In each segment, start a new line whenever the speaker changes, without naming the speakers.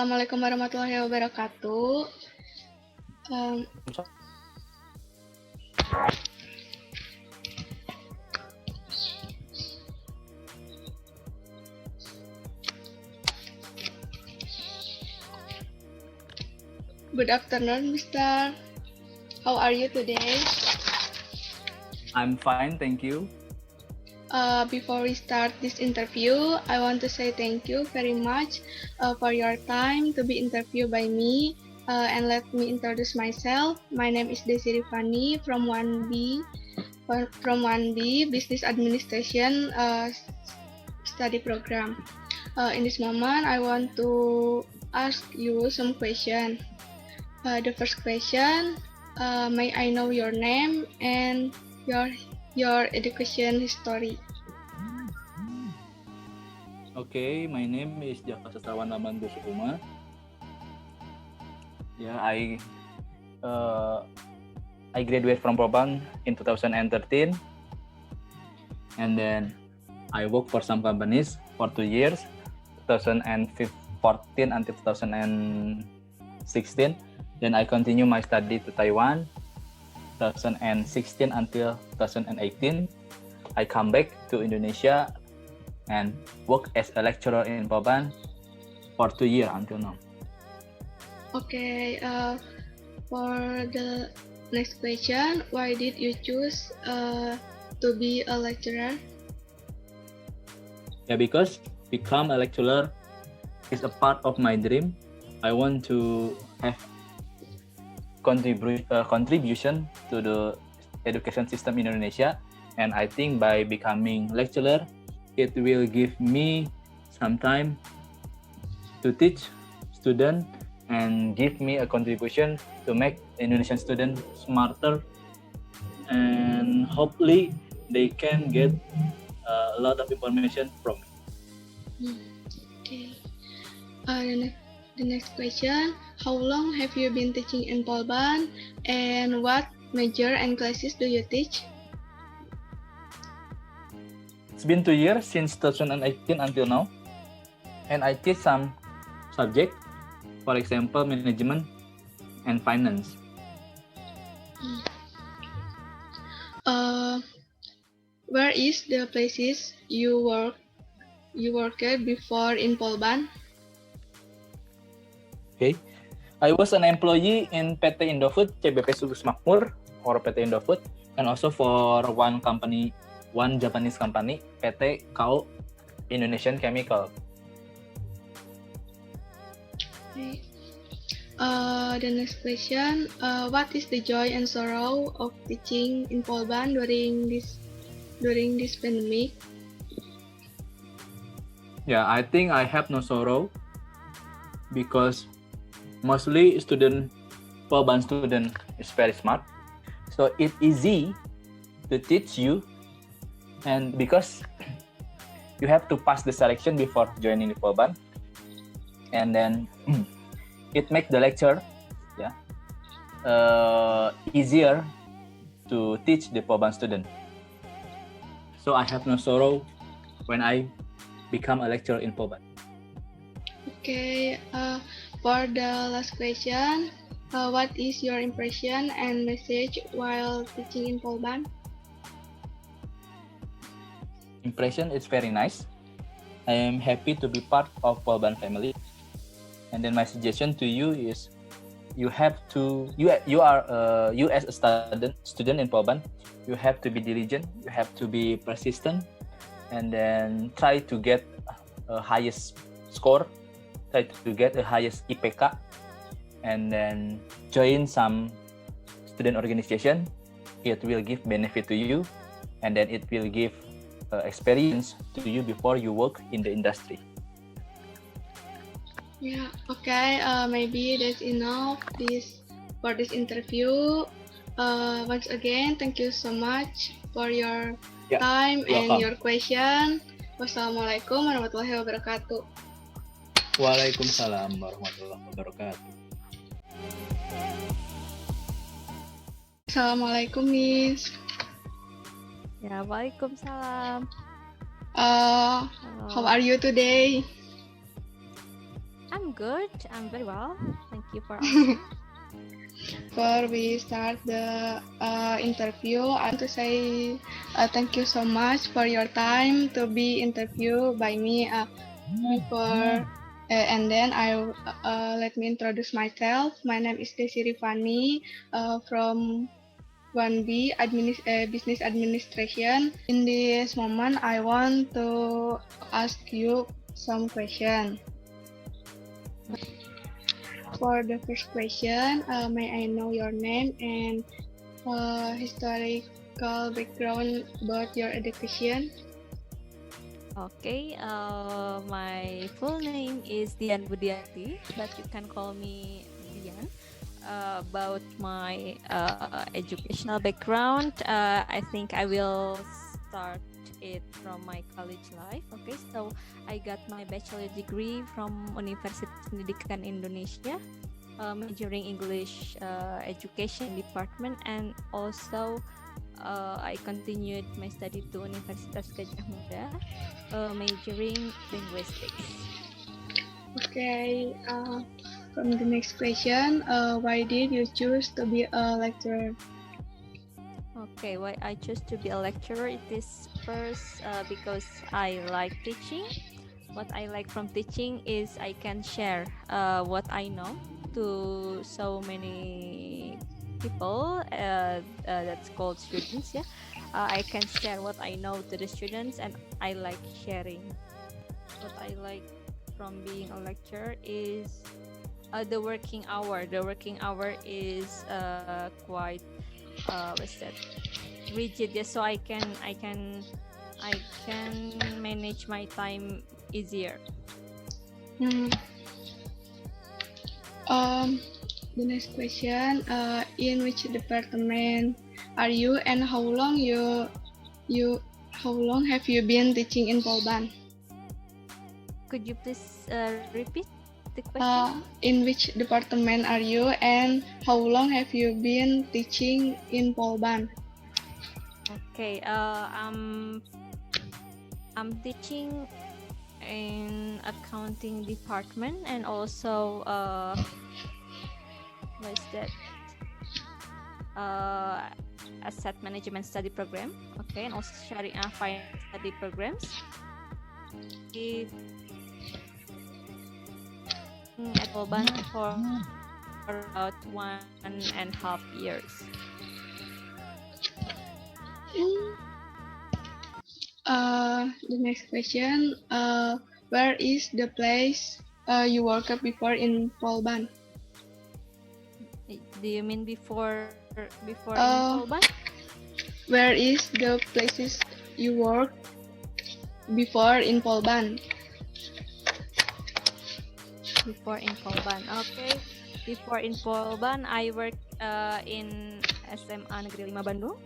Assalamualaikum warahmatullahi wabarakatuh. Um, Good afternoon, Mister. How are you today?
I'm fine, thank you.
Before we start this interview, I want to say thank you very much for your time to be interviewed by me. And let me introduce myself. My name is Desi Rifani from 1B Business Administration study program. In this moment, I want to ask you some questions. The first question, may I know your name and your education history?
Okay, my name is Jaka Sastrawan Laman Busuma. Yeah, I graduated from Proban in 2013, and then I worked for some companies for 2 years, 2014 until 2016. Then I continue my study to Taiwan, 2016 until 2018. I come back to Indonesia and work as a lecturer in Proban for 2 years until now.
Okay, for the next question, why did you choose to be a lecturer?
Yeah, because become a lecturer is a part of my dream. I want to have contribution to the education system in Indonesia, and I think by becoming lecturer, it will give me some time to teach students and give me a contribution to make Indonesian students smarter, and hopefully they can get a lot of information from me.
Okay. The next question, how long have you been teaching in Polban, and what major and classes do you teach?
It's been 2 years since 2018 until now, and I teach some subject, for example, management and finance.
Where is the places you worked before in Polban?
Okay, I was an employee in PT Indofood, CBP Sugus Makmur, or PT Indofood, and also for one Japanese company, PT KAO Indonesian Chemical.
Okay. The next question, what is the joy and sorrow of teaching in Polban during this pandemic?
Yeah, I think I have no sorrow because mostly Polban student is very smart, so it's easy to teach you, and because you have to pass the selection before joining the Polban, and then it makes the lecture easier to teach the Polban student. So I have no sorrow when I become a lecturer in Polban.
Okay, for the last question, what is your impression and message while teaching in Polban?
Impression is very nice. I am happy to be part of Polban family. And then my suggestion to you is you as a student in Polban, you have to be diligent, you have to be persistent, and then try to get a highest score, try to get the highest IPK, and then join some student organization. It will give benefit to you, and then it will give experience to you before you work in the industry.
Yeah, okay, maybe that's enough for this interview. Once again, thank you so much for your time and your question. Wassalamualaikum warahmatullahi wabarakatuh.
Waalaikumsalam warahmatullahi wabarakatuh.
Assalamualaikum, Miss.
Ya, waalaikumsalam.
How are you today?
I'm good. I'm very well. Thank you for asking.
Before we start the interview, I want to say thank you so much for your time to be interviewed by me before. And then let me introduce myself. My name is Desi Rifani from 1B Business Administration. In this moment, I want to ask you some questions. For the first question, may I know your name and historical background about your education?
Okay, my full name is Dian Budiati, but you can call me Dian. About my educational background, I think I will start it from my college life. Okay, so I got my bachelor degree from Universitas Pendidikan Indonesia, majoring English education department, and also I continued my study to Universitas Gadjah Mada, majoring linguistics.
Okay, from the next question, why did you choose to be a lecturer?
Okay, why I choose to be a lecturer? It is first because I like teaching. What I like from teaching is I can share what I know to so many people. That's called students. Yeah, I can share what I know to the students, and I like sharing. What I like from being a lecturer is the working hour. The working hour is quite what's that, rigid. Yeah, so I can manage my time easier.
The next question, in which department are you and how long have you been teaching in Polban?
Could you please repeat the question?
In which department are you and how long have you been teaching in Polban?
Okay, I'm teaching in accounting department and also what's that? Asset management study program. Okay, and also Sharia finance study programs. At Polban for about 1.5 years.
The next question, where is the place you worked before in Polban?
Do you mean before in Polban?
Where is the places you worked before in Polban?
Before in Polban, okay. Before in Polban, I worked in SMA Negeri 5 Bandung.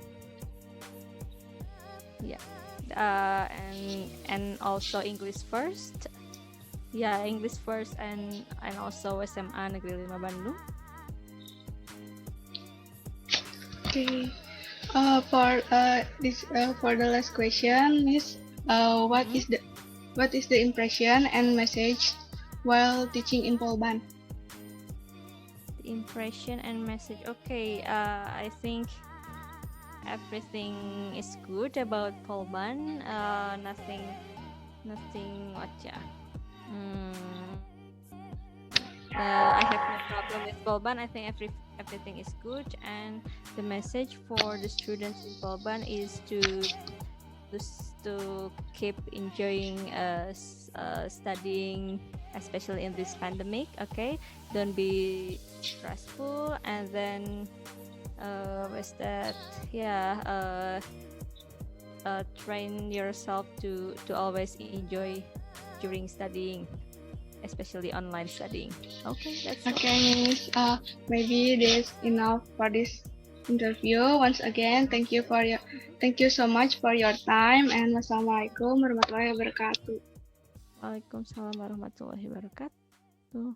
Yeah, and also English first. Yeah, English first and also SMA Negeri 5 Bandung.
Okay. For the last question, Miss, what is the impression and message while teaching in Polban?
The impression and message. Okay, I think everything is good about Polban. Nothing what ya. I have no problem with Polban. I think everything is good, and the message for the students in Polban is to keep enjoying studying, especially in this pandemic. Okay, don't be stressful, and then what's that? Yeah, train yourself to always enjoy during studying, especially online studying. Okay, that's
okay, Miss. Maybe this enough for this interview. Once again, thank you so much for your time, and wassalamualaikum warahmatullahi wabarakatuh.
Waalaikumsalam warahmatullahi wabarakatuh.